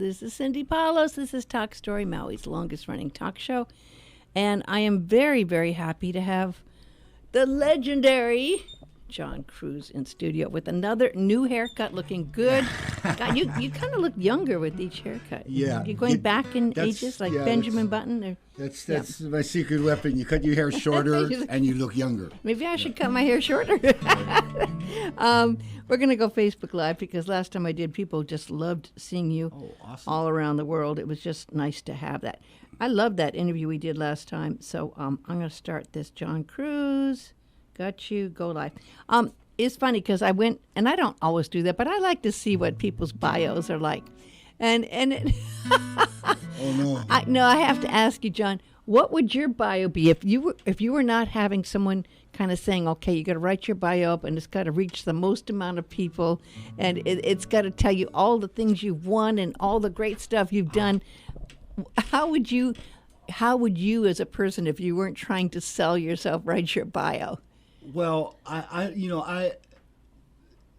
This is Cindy Paulos. This is Talk Story, Maui's longest-running talk show. And I am very, very happy to have the legendary John Cruz in studio with another new haircut, looking good. God, you kind of look younger with each haircut. Yeah. You're going back in ages, like Benjamin Button? Or, that's my secret weapon. You cut your hair shorter and you look younger. Maybe I should cut my hair shorter. We're going to go Facebook Live because last time I did, people just loved seeing you all around the world. It was just nice to have that. I loved that interview we did last time. So I'm going to start this. John Cruz, got you, go live. It's funny because I went, and I don't always do that, but I like to see what people's bios are like. And it Oh, no. I have to ask you, John, what would your bio be if you were not having someone kind of saying, okay, you got to write your bio up and it's got to reach the most amount of people and it's got to tell you all the things you've won and all the great stuff you've done. How would you as a person, if you weren't trying to sell yourself, write your bio? Well, I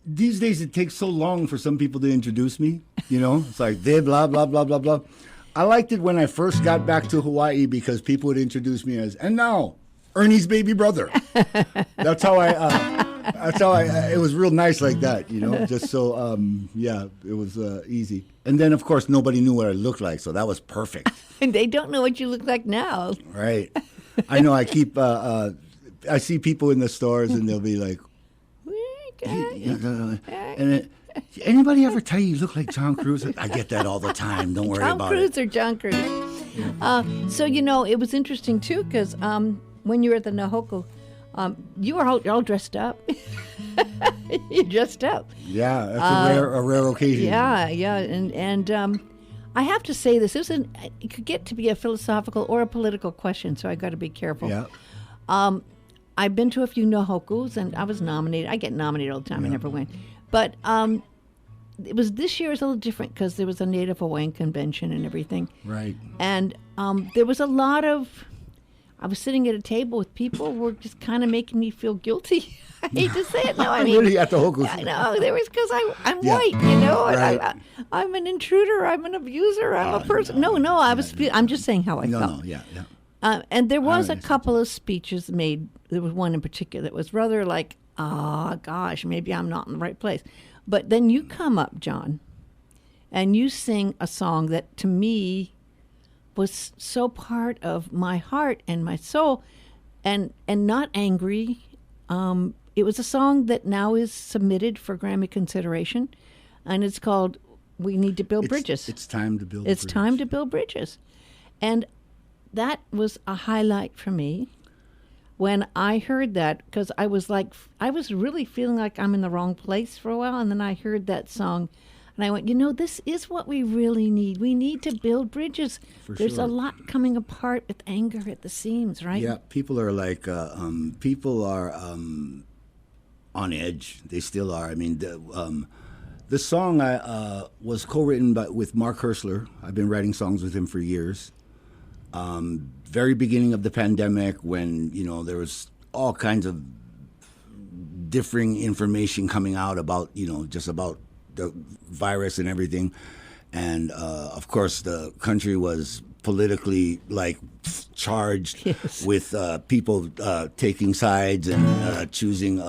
these days it takes so long for some people to introduce me. It's like they blah blah blah blah blah. I liked it when I first got back to Hawaii because people would introduce me as, and now Ernie's baby brother. That's how it was real nice like that, just so, it was easy. And then, of course, nobody knew what I looked like, so that was perfect. And they don't know what you look like now. Right. I know I keep, I see people in the stores and they'll be like, anybody ever tell you look like John Cruz? I get that all the time. Don't worry about it. Tom Cruise or John Cruz? Yeah. So, it was interesting, too, because when you were at the Nahoku, you were all dressed up. You dressed up. Yeah, that's a rare occasion. Yeah. And I have to say this. It could get to be a philosophical or a political question, so I got to be careful. Yeah. I've been to a few Nahokus, and I was nominated. I get nominated all the time. I never win. But it was this year is a little different because there was a Native Hawaiian convention and everything. Right. And there was a lot of. I was sitting at a table with people who were just kind of making me feel guilty. I hate to say it. No, I mean, really at the Hokus. I know there was because I'm white, and right. I'm an intruder. I'm an abuser. I'm a person. No. I'm just saying how I felt. No. Yeah. And there was a couple of speeches made. There was one in particular that was rather like, oh, gosh, maybe I'm not in the right place. But then you come up, John, and you sing a song that to me was so part of my heart and my soul and not angry. It was a song that now is submitted for Grammy Consideration, and it's called We Need to Build Bridges. It's time to build It's bridges. time to build bridges. And that was a highlight for me when I heard that, because I was really feeling like I'm in the wrong place for a while, and then I heard that song, and I went, this is what we really need. We need to build bridges. There's a lot coming apart with anger at the seams, right? Yeah, people are like, on edge. They still are. I mean, the song was co-written with Mark Herschler. I've been writing songs with him for years. Very beginning of the pandemic when, there was all kinds of differing information coming out about, just about the virus and everything. And, of course, the country was politically, charged with people taking sides and choosing,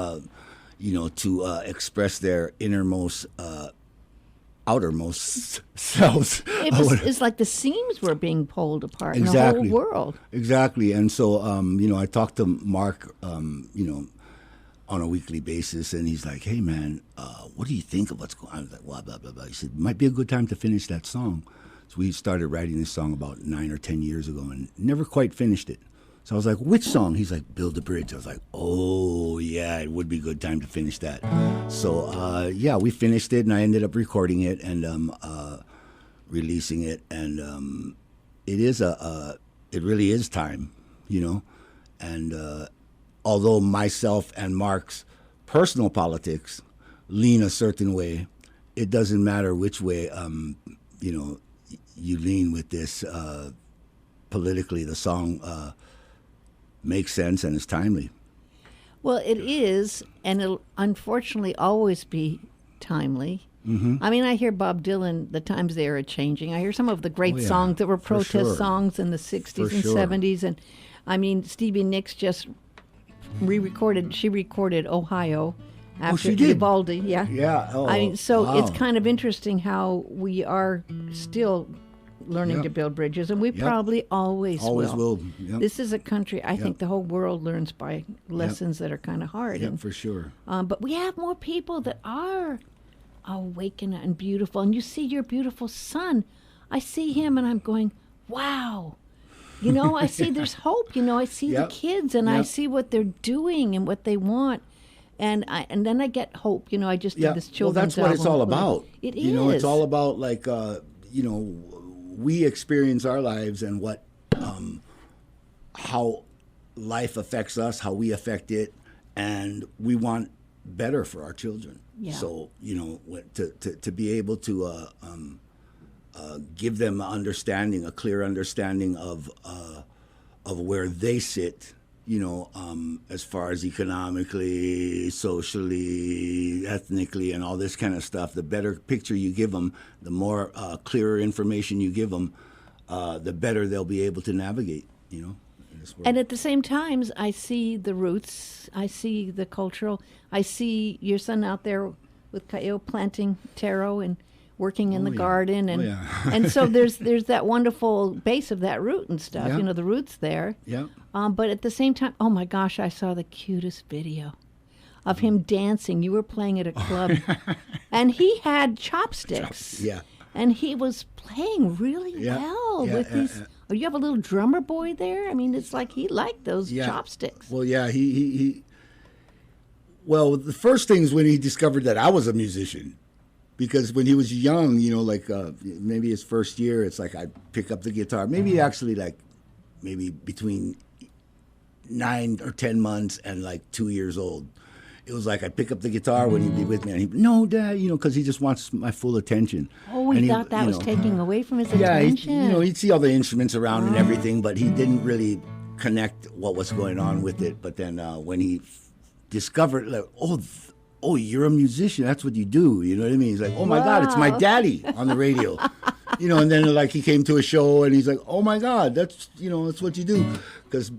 to express their innermost outermost selves. It's like the seams were being pulled apart in the whole world. Exactly. And so, I talked to Mark, on a weekly basis, and he's like, hey, man, what do you think of what's going on? I was like, blah, blah, blah, blah. He said, it might be a good time to finish that song. So we started writing this song about 9 or 10 years ago and never quite finished it. So I was like, which song? He's like, Build a Bridge. I was like, oh, yeah, it would be a good time to finish that. So, we finished it, and I ended up recording it and releasing it. And it really is time, And although myself and Mark's personal politics lean a certain way, it doesn't matter which way, you lean with this politically. The song makes sense and is timely. Well, it is, and it'll unfortunately always be timely. I mean, I hear Bob Dylan, the times they are changing. I hear some of the great songs that were protest songs in the 60s and 70s. And I mean, Stevie Nicks just she recorded Ohio after she did? Vivaldi. Yeah. Yeah. Oh, I mean, so wow. it's kind of interesting how we are still learning to build bridges, and we probably always will. Yep. This is a country, I think the whole world learns by lessons that are kind of hard. Yeah, and, for sure. but we have more people that are awakened and beautiful. And you see your beautiful son. I see him and I'm going, wow. You know, I see there's hope. You know, I see the kids and I see what they're doing and what they want. And then I get hope. You know, I just did this children's well, that's what it's all about. It is. You know, it's all about like, you know, we experience our lives and what, how life affects us, how we affect it, and we want better for our children. Yeah. So, you know, to be able to give them a clear understanding of where they sit, you know, as far as economically, socially, ethnically, and all this kind of stuff. The better picture you give them, the more clearer information you give them, the better they'll be able to navigate, you know. And at the same time, I see the roots, I see the cultural, I see your son out there with Kaio planting taro and working in the garden, and and so there's that wonderful base of that root and stuff. You know, the roots there. Yeah. But at the same time, oh my gosh, I saw the cutest video of him dancing. You were playing at a club, and he had chopsticks. Yeah. And he was playing really well with these. Oh, you have a little drummer boy there? I mean, it's like he liked those chopsticks. Well, yeah, Well, the first thing is when he discovered that I was a musician. Because when he was young, you know, like maybe his first year, it's like I'd pick up the guitar. Maybe actually like maybe between 9 or 10 months and like 2 years old. It was like I'd pick up the guitar when he'd be with me, and he'd be, no, Dad, you know, because he just wants my full attention. Oh, he thought that was taking away from his attention. Yeah, you know, he'd see all the instruments around and everything, but he didn't really connect what was going on with it. But then when he discovered, like, oh, you're a musician, that's what you do, you know what I mean? He's like, oh my God, it's my daddy on the radio. You know, and then like he came to a show and he's like, oh my God, that's what you do. Because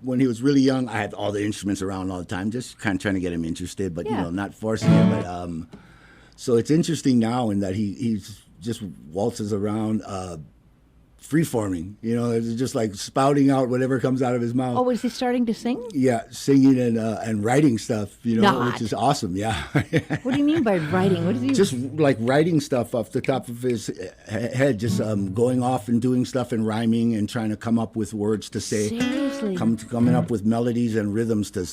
when he was really young, I had all the instruments around all the time, just kind of trying to get him interested, but you know, not forcing him. But so it's interesting now in that he's just waltzes around free-forming, you know, it's just like spouting out whatever comes out of his mouth. Oh, is he starting to sing? Yeah, singing and writing stuff, you know, which is awesome, yeah. What do you mean by writing? What does he Just like writing stuff off the top of his head, just going off and doing stuff and rhyming and trying to come up with words to say. Seriously? Coming up with melodies and rhythms to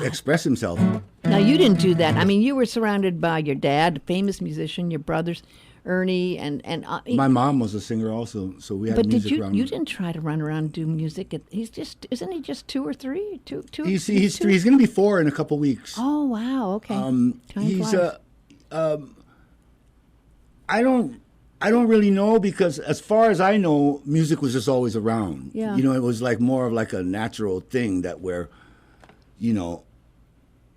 express himself. Now, you didn't do that. I mean, you were surrounded by your dad, a famous musician, your brothers, Ernie, and my mom was a singer also, so we had music around. But you didn't try to run around and do music? Isn't he just 2 or 3? Two. He's 3. He's going to be 4 in a couple weeks. Oh wow, okay. He's I don't really know, because as far as I know, music was just always around. Yeah. You know, it was like more of like a natural thing that where, you know,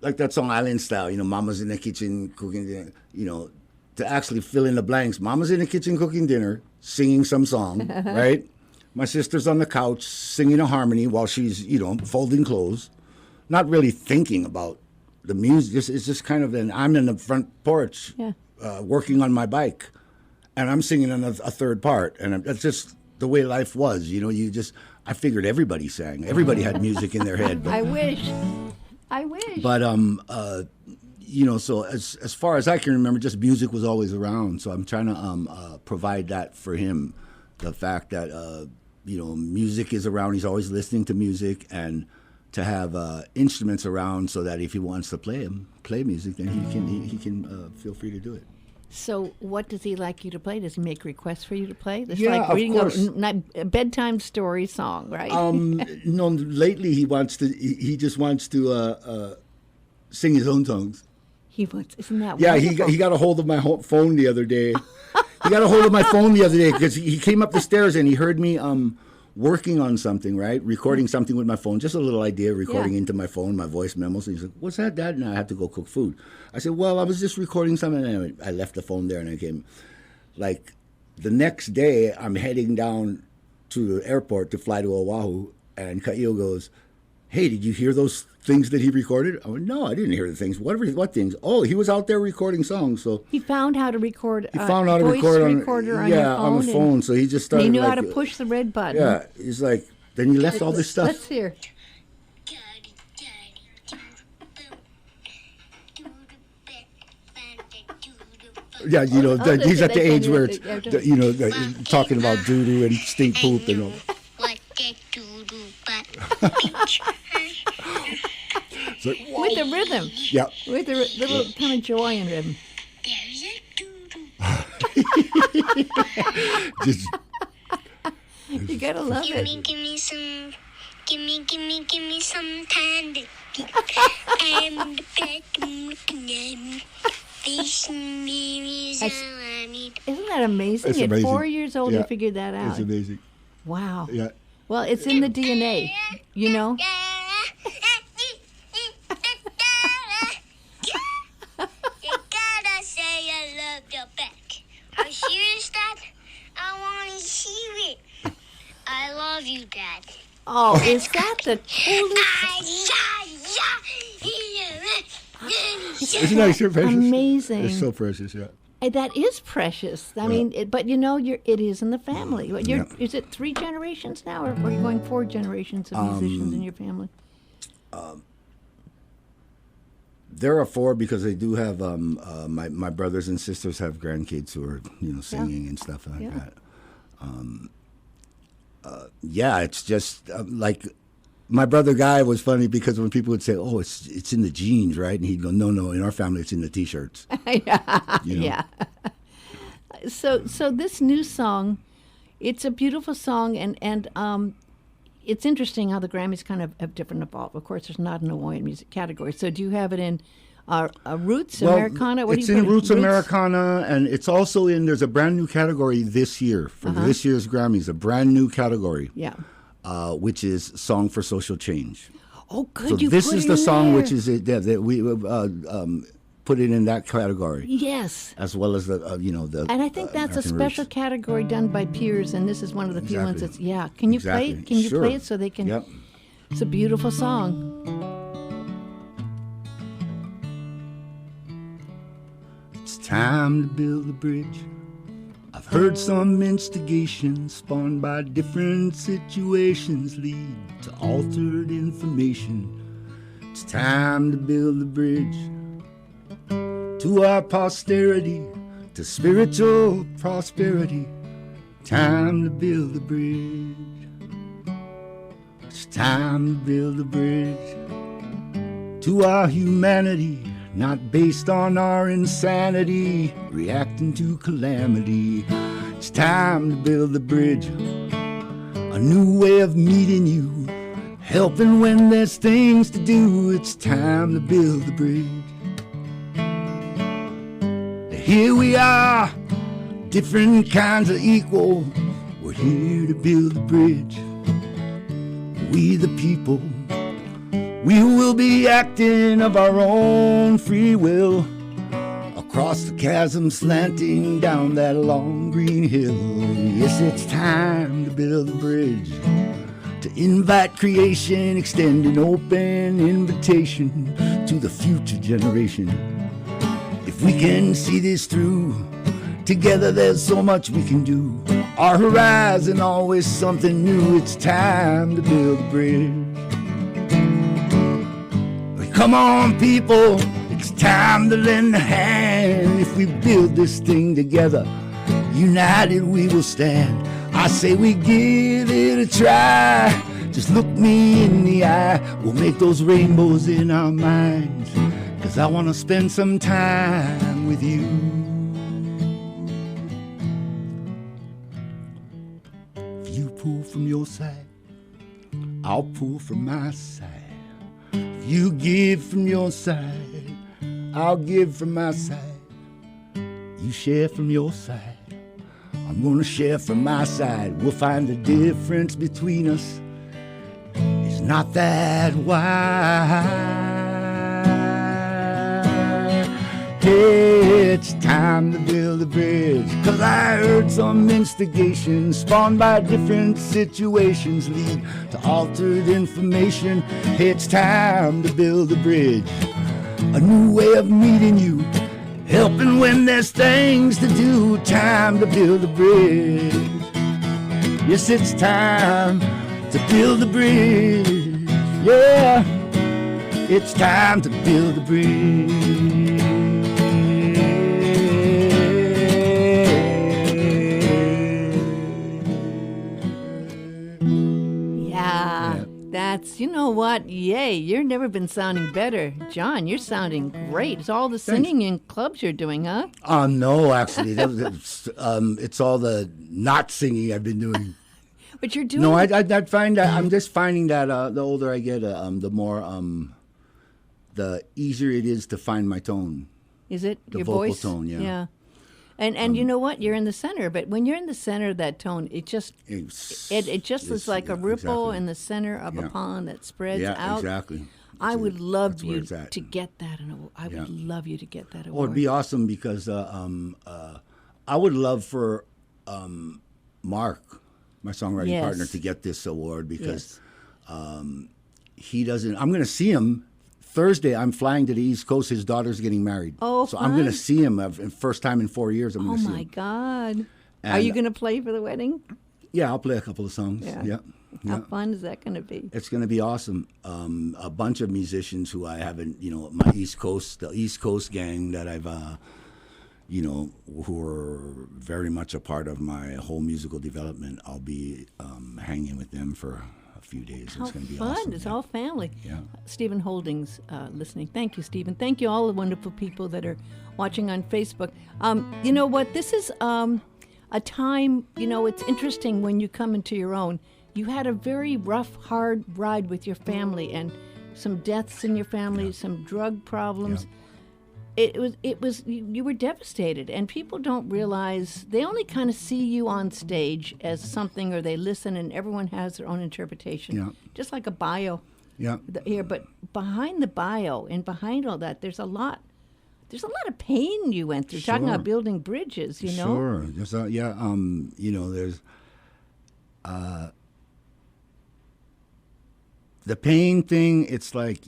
like that song Island Style. You know, Mama's in the kitchen cooking dinner. You know, to actually fill in the blanks. Mama's in the kitchen cooking dinner, singing some song, right? My sister's on the couch singing a harmony while she's, you know, folding clothes, not really thinking about the music. It's just kind of, then I'm in the front porch working on my bike, and I'm singing on a third part. And that's just the way life was, you know. I figured everybody sang. Everybody had music in their head. But, I wish. But, you know, so as far as I can remember, just music was always around. So I'm trying to provide that for him, the fact that, you know, music is around. He's always listening to music, and to have instruments around so that if he wants to play music, then he can feel free to do it. So what does he like you to play? Does he make requests for you to play? It's yeah, like reading a bedtime story song, right? No, lately he just wants to sing his own songs. Isn't that yeah, wonderful? he got a hold of my phone the other day. He got a hold of my phone the other day because he came up the stairs and he heard me working on something, right? Recording something with my phone, just a little idea, recording into my phone, my voice memos. And he's like, "What's that, Dad?" And I had to go cook food. I said, "Well, I was just recording something." And I left the phone there and I came. Like the next day, I'm heading down to the airport to fly to Oahu, and Ka'io goes, "Hey, did you hear those things that he recorded?" I went, "No, I didn't hear the things. What things?" "Oh, he was out there recording songs." So he found how to record. he found how to voice record recorder on your phone. on the phone. So he just started. He knew how to push the red button. Yeah, he's like. Then he left all this stuff. Let's hear. Yeah, he's at the age where it's, talking about doo-doo and stink poop and all. What the doo-doo but Like, with the rhythm. Yeah. With the little kind of joy in rhythm. there's a doo-doo. Just, You gotta love Give it. me some, give me some candy. I'm the pet looking at me. Facing me is all I need. Isn't that amazing? It's At amazing. 4 years old, Yeah. you figured that out. it's amazing. Wow. Yeah. Well, it's in the DNA, you know? You gotta say I love your back. Are you serious, Dad? I wanna hear it. I love you, Dad. Oh, is that the coolest? Isn't that so precious? Amazing. It's so precious, yeah. That is precious. I mean, but it is in the family. Is it 3 generations now, or are you going 4 generations of musicians in your family? There are 4 because they do have my brothers and sisters have grandkids who are singing and stuff like that. It's just like my brother Guy was funny because when people would say, "Oh, it's in the jeans, right?" and he'd go, "No, in our family it's in the t-shirts." Yeah. So this new song, it's a beautiful song, and it's interesting how the Grammys kind of have different evolved. Of course, there's not an Hawaiian music category. So do you have it in Roots, Americana? It's in Roots Americana, and it's also there's a brand new category this year for this year's Grammys, a brand new category. Yeah. Which is Song for Social Change. Oh, good. So You this put is it the in song there. which is that we put it in that category. Yes. As well as the the. And I think that's a American special Roots. category done by peers, and this is one of the few ones Exactly. that's Can you play Exactly. it? Can you Sure. play it so they can? Yep. It's a beautiful song. It's time to build a bridge. I've heard some instigations spawned by different situations lead to altered information. It's time to build a bridge to our posterity, to spiritual prosperity. Time to build a bridge. It's time to build a bridge to our humanity, not based on our insanity, reacting to calamity. It's time to build a bridge, a new way of meeting you, helping when there's things to do. It's time to build a bridge. Here we are, different kinds of equal. We're here to build a bridge. We the people, we will be acting of our own free will, across the chasm slanting down that long green hill. Yes, it's time to build a bridge, to invite creation, extend an open invitation to the future generation. If we can see this through, together there's so much we can do. Our horizon always something new. It's time to build a bridge. Come on, people, it's time to lend a hand. If we build this thing together, united we will stand. I say we give it a try. Just look me in the eye. We'll make those rainbows in our minds, 'cause I want to spend some time with you. If you pull from your side, I'll pull from my side. If you give from your side, I'll give from my side. You share from your side, I'll I'm gonna share from my side. We'll find the difference between us. It's not that wide. It's time to build a bridge, 'cause I heard some instigation spawned by different situations lead to altered information. It's time to build a bridge, a new way of meeting you, helping when there's things to do. Time to build a bridge. Yes, it's time to build a bridge. Yeah, it's time to build a bridge. That's, you know what? Yay, you've never been sounding better. John, you're sounding great. It's all the singing in clubs you're doing, huh? No, actually. It's all the not singing I've been doing. But you're doing... No, I find that, I'm just finding that the older I get, the more, the easier it is to find my tone. Is it? The your vocal voice? tone, yeah. Yeah. And you know what? You're in the center, but when you're in the center of that tone, it just is like a ripple in the center of a pond that spreads out. Yeah, exactly. I would love you to get that. I would love you to get that award. Oh, it'd be awesome because I would love for Mark, my songwriting partner, to get this award because he doesn't. I'm going to see him Thursday. I'm flying to the East Coast. His daughter's getting married. Oh, so fun. I'm going to see him. First time in 4 years. I'm going to see him. Oh my God! And are you going to play for the wedding? Yeah, I'll play a couple of songs. Yeah. How fun is that going to be? It's going to be awesome. A bunch of musicians who I haven't, my the East Coast gang that I've, who are very much a part of my whole musical development. I'll be hanging with them for a few days. How it's going to be fun. awesome. It's all family. Yeah. Stephen Holdings listening. Thank you, Stephen. Thank you, all the wonderful people that are watching on Facebook. You know what? This is a time, it's interesting when you come into your own. You had a very rough, hard ride with your family and some deaths in your family, some drug problems. It was you were devastated, and people don't realize, they only kind of see you on stage as something, or they listen and everyone has their own interpretation. Just like a bio here, but behind the bio and behind all that, there's a lot of pain you went through. Talking about building bridges, you know. Sure. There's there's the pain thing. It's like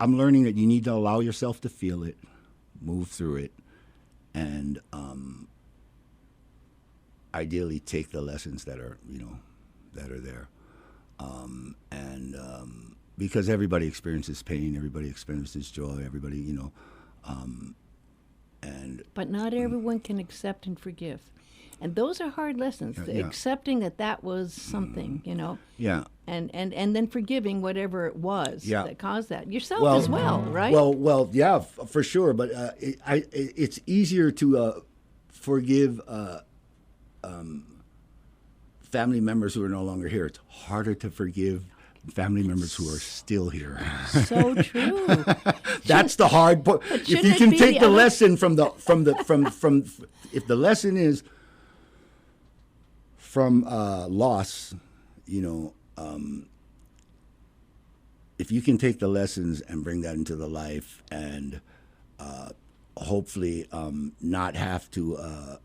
I'm learning that you need to allow yourself to feel it, move through it, and ideally take the lessons that are there, because everybody experiences pain, everybody experiences joy, everybody but not everyone can accept and forgive. And those are hard lessons. Accepting that was something, Yeah. And then forgiving whatever it was that caused that. Yourself as well, right? Well, yeah, for sure. But it's easier to forgive family members who are no longer here. It's harder to forgive family members who are still here. So true. That's the hard part. If you can take the lesson from if the lesson is from loss, if you can take the lessons and bring that into the life, and hopefully not have to,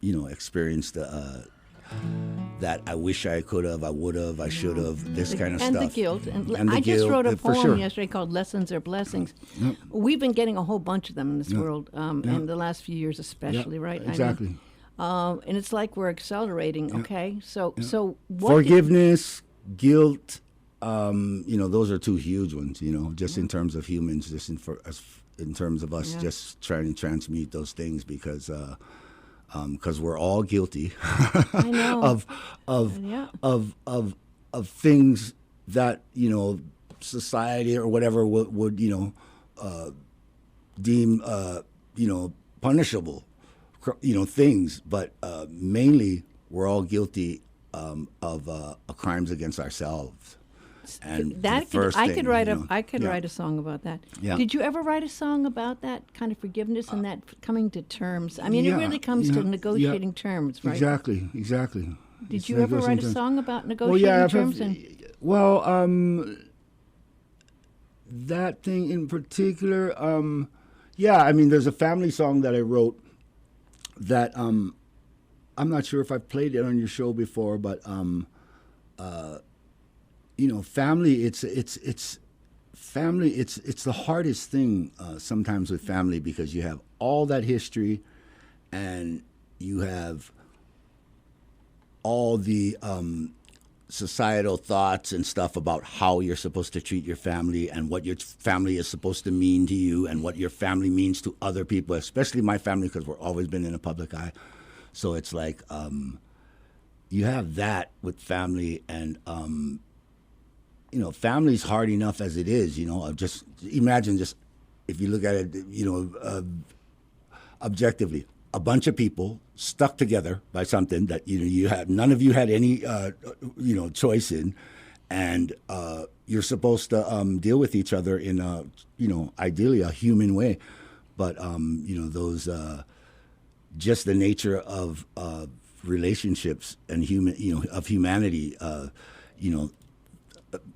experience that I wish I could have, I would have, I should have, this kind of and stuff. The guilt. And the I just guilt, wrote a for poem sure. yesterday called Lessons Are Blessings. Yep. We've been getting a whole bunch of them in this world, in the last few years especially, right? Exactly. And it's like we're accelerating, okay? So what forgiveness, guilt, those are two huge ones, just in terms of humans, just in terms of us just trying to transmute those things, because we're all guilty I know. of things that society or whatever would deem punishable, things, but mainly we're all guilty of crimes against ourselves. And that the first I thing, could write you a know, I could yeah. write a song about that. Yeah. Did you ever write a song about that kind of forgiveness and that coming to terms? I mean, it Yeah, really comes to yeah, negotiating terms, right? Exactly. Did It's you ever write a negotiating song about Well, negotiating yeah, terms? that thing in particular, yeah, I mean, there's a family song that I wrote that I'm not sure if I've played it on your show before, but family, it's family. It's the hardest thing sometimes with family because you have all that history, and you have all the societal thoughts and stuff about how you're supposed to treat your family and what your family is supposed to mean to you and what your family means to other people, especially my family because we're always been in the public eye. So it's like you have that with family, and family's hard enough as it is. Just imagine, just if you look at it, objectively, a bunch of people stuck together by something that you had none of you had any choice in, and you're supposed to deal with each other in a ideally a human way, but those just the nature of relationships and of humanity,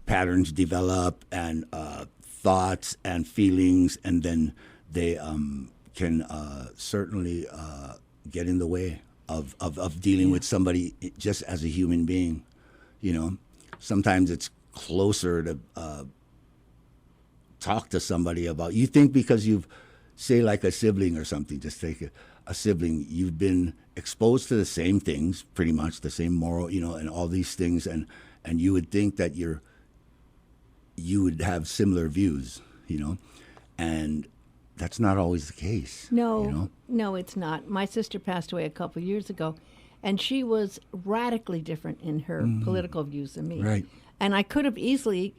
patterns develop and thoughts and feelings, and then they can certainly get in the way of dealing with somebody just as a human being. Sometimes it's closer to talk to somebody about. You think because you've, say, like a sibling or something, just take a sibling, you've been exposed to the same things, pretty much the same moral, and all these things, and you would think that you would have similar views, and that's not always the case. No, no, it's not. My sister passed away a couple of years ago, and she was radically different in her political views than me. Right. And I could have easily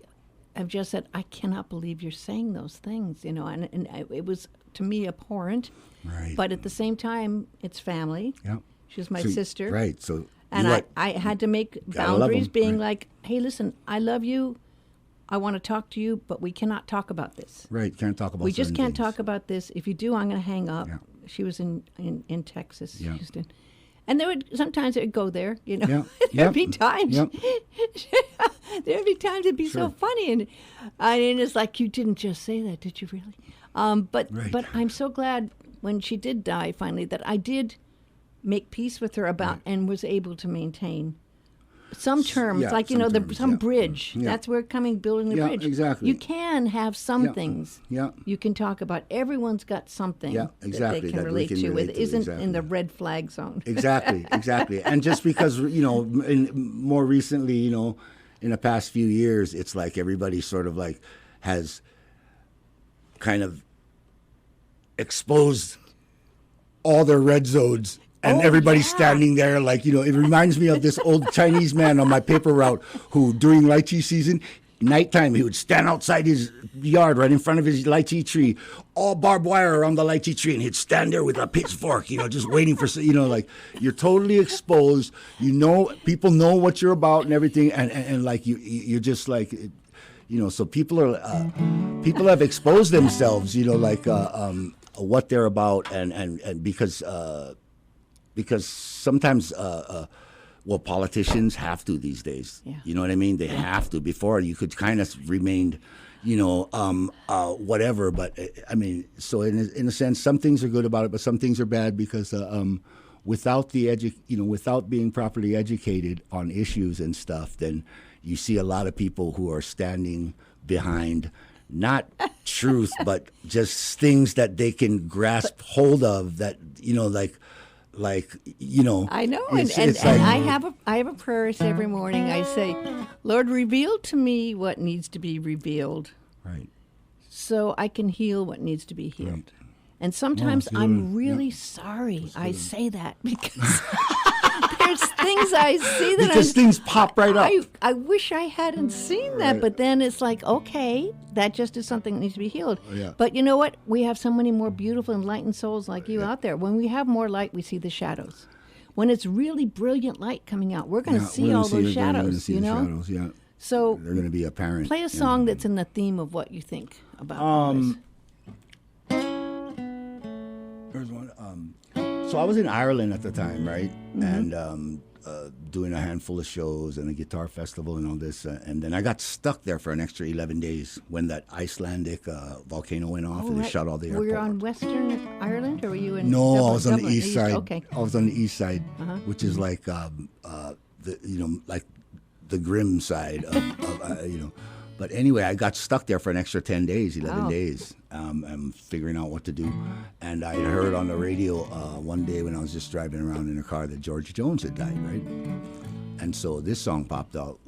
have just said, I cannot believe you're saying those things, and it was, to me, abhorrent. Right. But at the same time, it's family. Yeah. She was my sister. Right. So and I had to make boundaries, being like, hey, listen, I love you. I want to talk to you, but we cannot talk about this. Right, can't talk about. We just can't things. talk about this. If you do, I'm going to hang up. Yeah. She was in Texas, Yeah. Houston, and sometimes it would go there. Yeah. There'd be times. Yep. There'd be times it'd be so funny, and it's like, you didn't just say that, did you really? But I'm so glad when she did die finally that I did make peace with her about and was able to maintain some terms, like some bridge. Yeah. That's where building the bridge. Exactly. You can have some things. Yeah. You can talk about. Everyone's got something. Exactly, that they can that we relate can to. relate It to, isn't exactly. in the red flag zone. Exactly. And just because more recently, in the past few years, it's like everybody sort of like has kind of exposed all their red zones. And everybody's standing there like, it reminds me of this old Chinese man on my paper route who, during lychee season, nighttime, he would stand outside his yard right in front of his lychee tree, all barbed wire around the lychee tree, and he'd stand there with a pitchfork, just waiting for, like, you're totally exposed. People know what you're about and everything, and like, you're just like, so people have exposed themselves, like, what they're about, and because sometimes, politicians have to these days. Yeah. You know what I mean? They have to. Before, you could kind of remain, whatever. But I mean, so in a sense, some things are good about it, but some things are bad because without without being properly educated on issues and stuff, then you see a lot of people who are standing behind not truth, but just things that they can grasp hold of that, I know, and I have a prayer every morning. I say, Lord, reveal to me what needs to be revealed, right, so I can heal what needs to be healed. Right. And sometimes I'm really sorry I say that because there's things I see that things pop right up. I wish I hadn't seen that, but then it's like, okay, that just is something that needs to be healed. Yeah. But you know what? We have so many more beautiful, enlightened souls like you out there. When we have more light, we see the shadows. When it's really brilliant light coming out, we're going to see all those shadows, Shadows, yeah. So they're going to be apparent. play a song that's in the theme of what you think about all this. There's one. So I was in Ireland at the time, right? And doing a handful of shows and a guitar festival and all this. And then I got stuck there for an extra 11 days when that Icelandic volcano went off and they shut all the airport. Were you on Western Ireland or were you in No, Dublin? I was on the Dublin, east side. Okay. I was on the east side, which is like like the grim side of. But anyway, I got stuck there for an extra 10 days, 11 days. I'm figuring out what to do. And I heard on the radio one day when I was just driving around in a car that George Jones had died, right? And so this song popped out.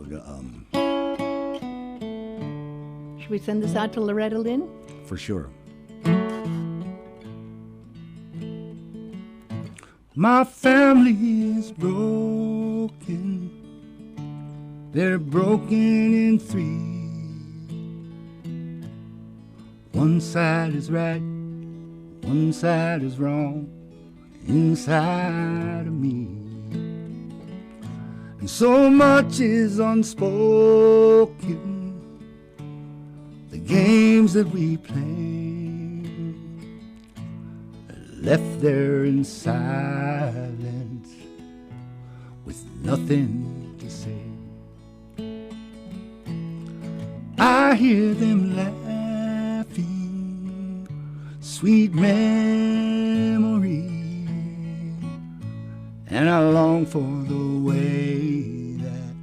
Should we send this out to Loretta Lynn? For sure. My family is broken. They're broken in three. One side is right, one side is wrong, inside of me. And so much is unspoken, the games that we play, left there in silence, with nothing to say. I hear them laughing, sweet memory, and I long for the way that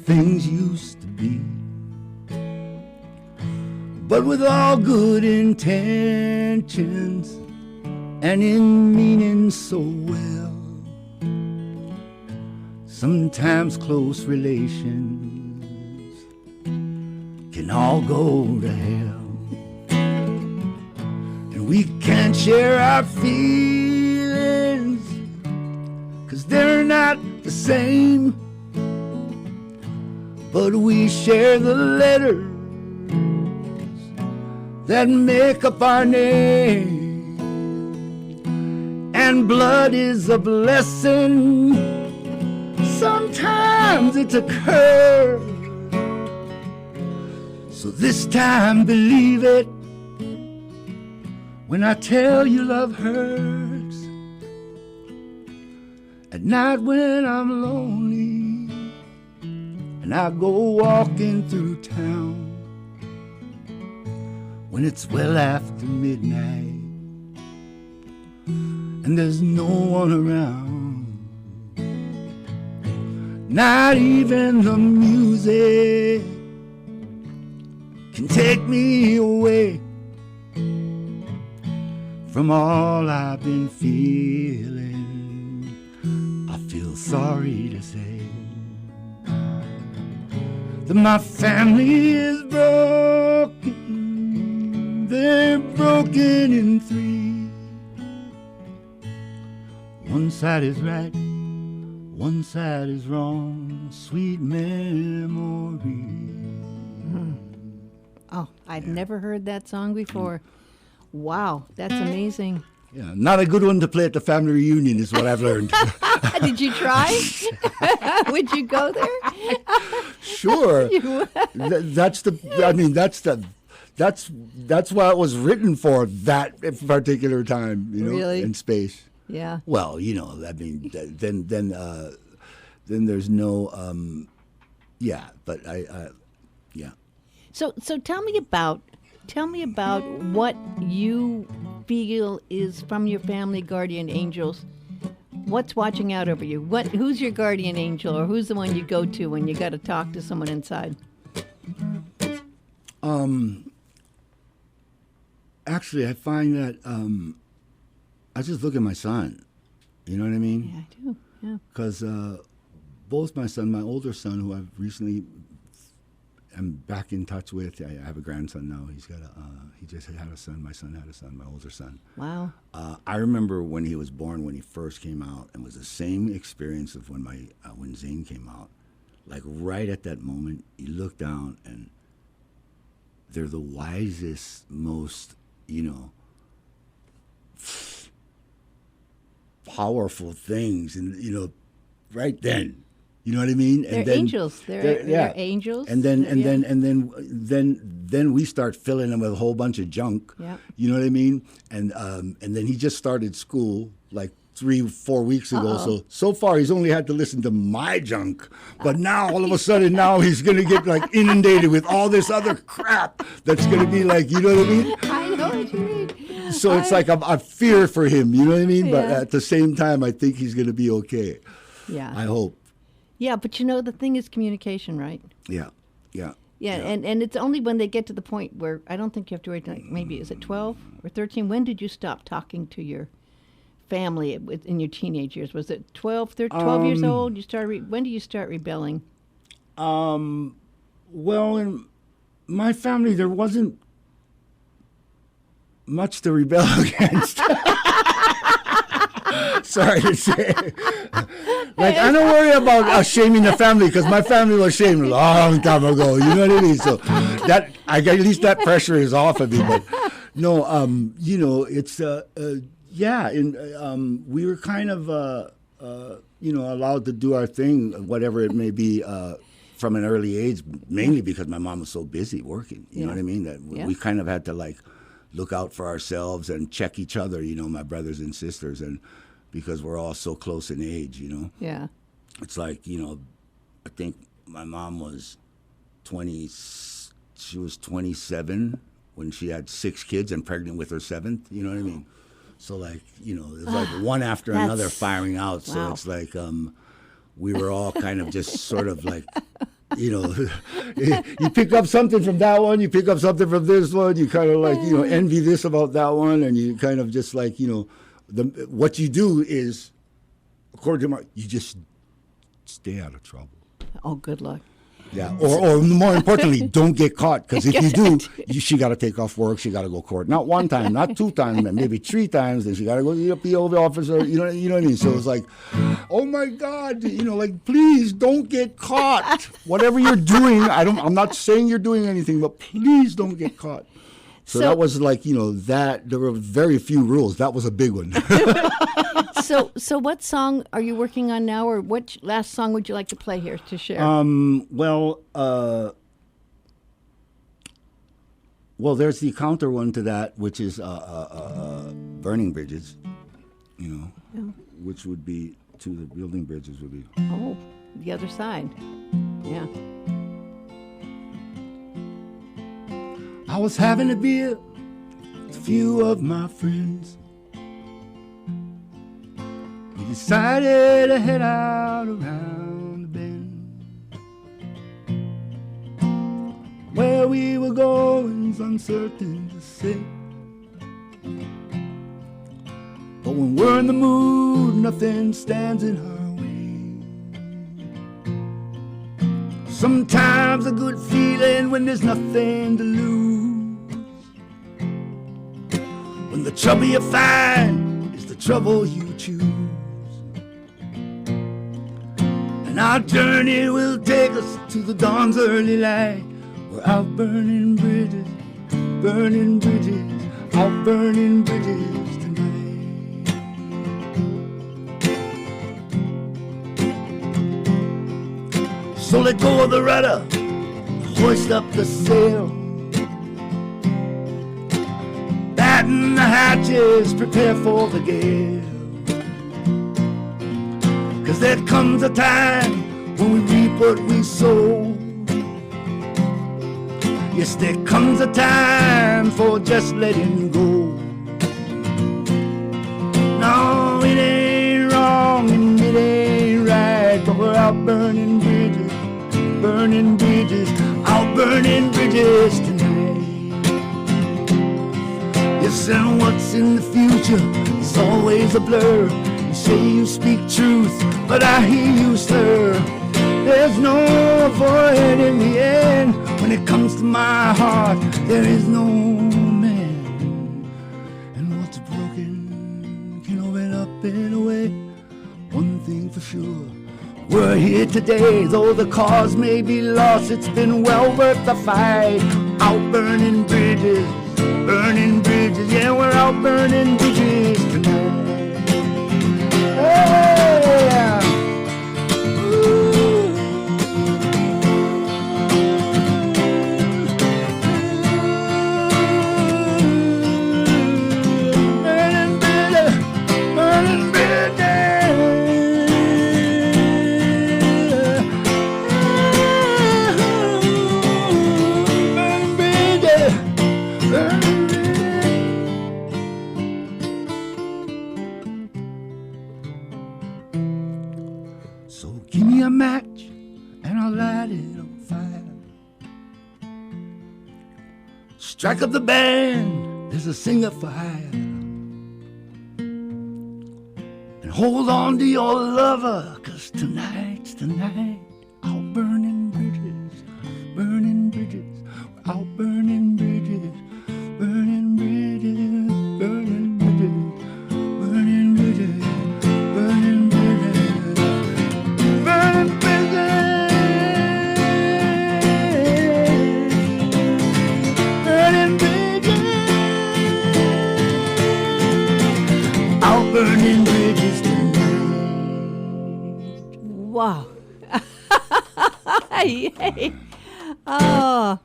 things used to be. But with all good intentions and in meaning so well, sometimes close relations can all go to hell. We can't share our feelings, 'cause they're not the same. But we share the letters that make up our name. And blood is a blessing, sometimes it's a curse. So this time believe it when I tell you love hurts. At night when I'm lonely and I go walking through town, when it's well after midnight and there's no one around, not even the music can take me away from all I've been feeling. I feel sorry to say that my family is broken. They're broken in three. One side is right, one side is wrong. Sweet memory. Oh, I'd never heard that song before. Wow, that's amazing. Yeah, not a good one to play at the family reunion is what I've learned. Did you try? Would you go there? Sure. That's why it was written for that particular time, Really? in space. Yeah. Well, then there's no, but yeah. So tell me about what you feel is from your family guardian angels. What's watching out over you? Who's your guardian angel, or who's the one you go to when you got to talk to someone inside? Actually, I find that I just look at my son. You know what I mean? Yeah, I do. Yeah. Because both my older son, who I've recently am back in touch with. I have a grandson now. He just had a son. My son had a son, my older son. Wow. I remember when he was born, when he first came out, and it was the same experience of when when Zane came out. Like right at that moment, you look down and they're the wisest, most, powerful things. And, right then, You know what I mean? They're angels. They're angels. And then we start filling them with a whole bunch of junk. Yeah. You know what I mean? And then he just started school like 3-4 weeks ago. So far he's only had to listen to my junk. But now all of a sudden now he's gonna get like inundated with all this other crap that's gonna be like, you know what I mean? I know what you mean. So it's like I fear for him, you know what I mean? But Yeah. at the same time, I think he's going to be okay. Yeah. I hope. Yeah, but the thing is communication, right? Yeah. Yeah. Yeah, and it's only when they get to the point where I don't think you have to wait. Like maybe is it 12 or 13? When did you stop talking to your family in your teenage years? Was it 12 years old? You started. When do you start rebelling? Well, in my family, there wasn't much to rebel against. Sorry to say. Like, I don't worry about shaming the family because my family was shamed a long time ago. You know what I mean? So that at least that pressure is off of me. But no, it's we were kind of allowed to do our thing, whatever it may be, from an early age. Mainly because my mom was so busy working. You know what I mean? That we kind of had to like look out for ourselves and check each other. My brothers and sisters and. Because we're all so close in age, Yeah. It's like, I think my mom was 20, she was 27 when she had 6 kids and pregnant with her 7th, you know what I mean? So like, it's like one after another firing out. So wow. it's like we were all kind of just sort of like, you pick up something from that one, you pick up something from this one, you kind of like, envy this about that one, and you kind of just like, what you do is, according to Mark, you just stay out of trouble. Oh, good luck. Yeah, or more importantly, don't get caught. Because if you do, she got to take off work. She got to go to court. Not one time, not 2 times, maybe 3 times. Then she got to go to the PO officer. You know what I mean? So it's like, oh my God, like please don't get caught. Whatever you're doing, I'm not saying you're doing anything, but please don't get caught. So that was like, that there were very few rules. That was a big one. So what song are you working on now, or what last song would you like to play here to share? Well, there's the counter one to that, which is Burning Bridges, which would be to the Building Bridges would be. Oh, the other side. Yeah. I was having a beer with a few of my friends. We decided to head out around the bend. Where we were going's uncertain to say. But when we're in the mood, nothing stands in our way. Sometimes a good feeling when there's nothing to lose. When the trouble you find is the trouble you choose. And our journey will take us to the dawn's early light. We're out burning bridges, out burning bridges tonight. So let go of the rudder, hoist up the sail. Batten the hatches, prepare for the gale. 'Cause there comes a time when we reap what we sow. Yes, there comes a time for just letting go. No, it ain't wrong and it ain't right, but we're out burning bridges, out burning bridges tonight. Yes, and what's in the future is always a blur. You say you speak truth, but I hear you slur. There's no avoiding the end. When it comes to my heart, there is no man. And what's broken can open up in a way. One thing for sure, we're here today. Though the cause may be lost, it's been well worth the fight. Out burning bridges, yeah, we're out burning bridges tonight. Hey, yeah. Ooh. So give me a match and I'll light it on fire. Strike up the band, there's a singer for hire. And hold on to your lover, 'cause tonight's the night. Out burning bridges, burning bridges, out burning bridges, burning bridges, burning bridges, burning bridges, burning bridges, burning bridges, burning bridges, out burning bridges tonight. Wow. Yay. Oh,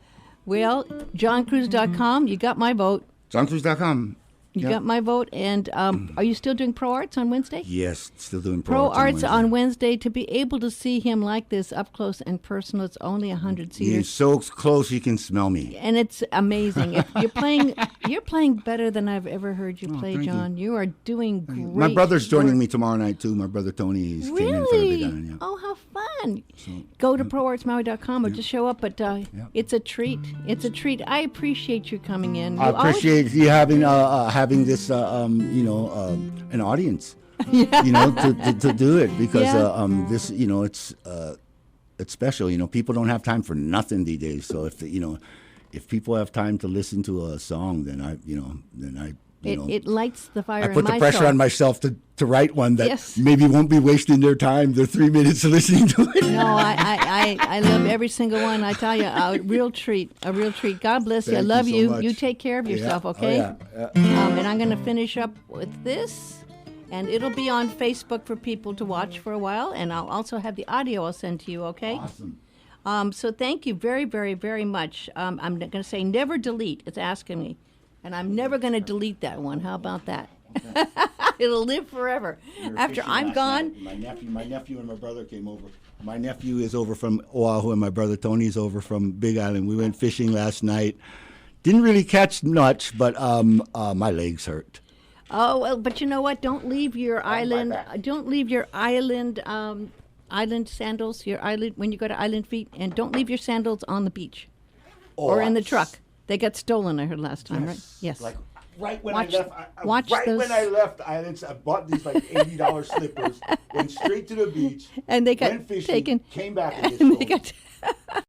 well, johncruz.com. You got my vote. JohnCruz.com. You got my vote. And are you still doing Pro Arts on Wednesday? Yes, still doing Pro Arts on Wednesday. To be able to see him like this up close and personal, it's only 100 seaters. He's so close you can smell me. And it's amazing. If you're playing better than I've ever heard you play, thank John. You are doing great. My brother's joining work. me tomorrow night too. My brother Tony is came in for a Really? big island, yeah. Oh, how fun. Go to proartsmaui.com or just show up. But it's a treat. It's a treat. I appreciate you coming in. I appreciate you having this an audience. To do it because this it's special. People don't have time for nothing these days. So if people have time to listen to a song, then it lights the fire. I put in the my pressure soul. on myself to write one that Yes. maybe won't be wasting their time, their 3 minutes of listening to it. No, I love every single one. I tell you, a real treat. God bless you. I Thank love you so you. much. You take care of yourself, Yeah. okay? Oh, yeah. And I'm going to finish up with this, and it'll be on Facebook for people to watch for a while, and I'll also have the audio I'll send to you, okay? Awesome. So thank you very, very, very much. I'm going to say never delete. It's asking me, and I'm never going to delete that one. How about that? It'll live forever. After I'm gone. My nephew and my brother came over. My nephew is over from Oahu, and my brother Tony's over from Big Island. We went fishing last night. Didn't really catch much, but my legs hurt. Oh, well, but you know what? Don't leave your island. Don't leave your island sandals. Your island when you go to Island Feet, and don't leave your sandals on the beach or in the truck. They got stolen. I heard last time, right? Yes. Like right when Watch- I left, watch right those- when I left Islands, I bought these like $80 slippers. Went straight to the beach. And they got went fishing, taken. Came back and And they got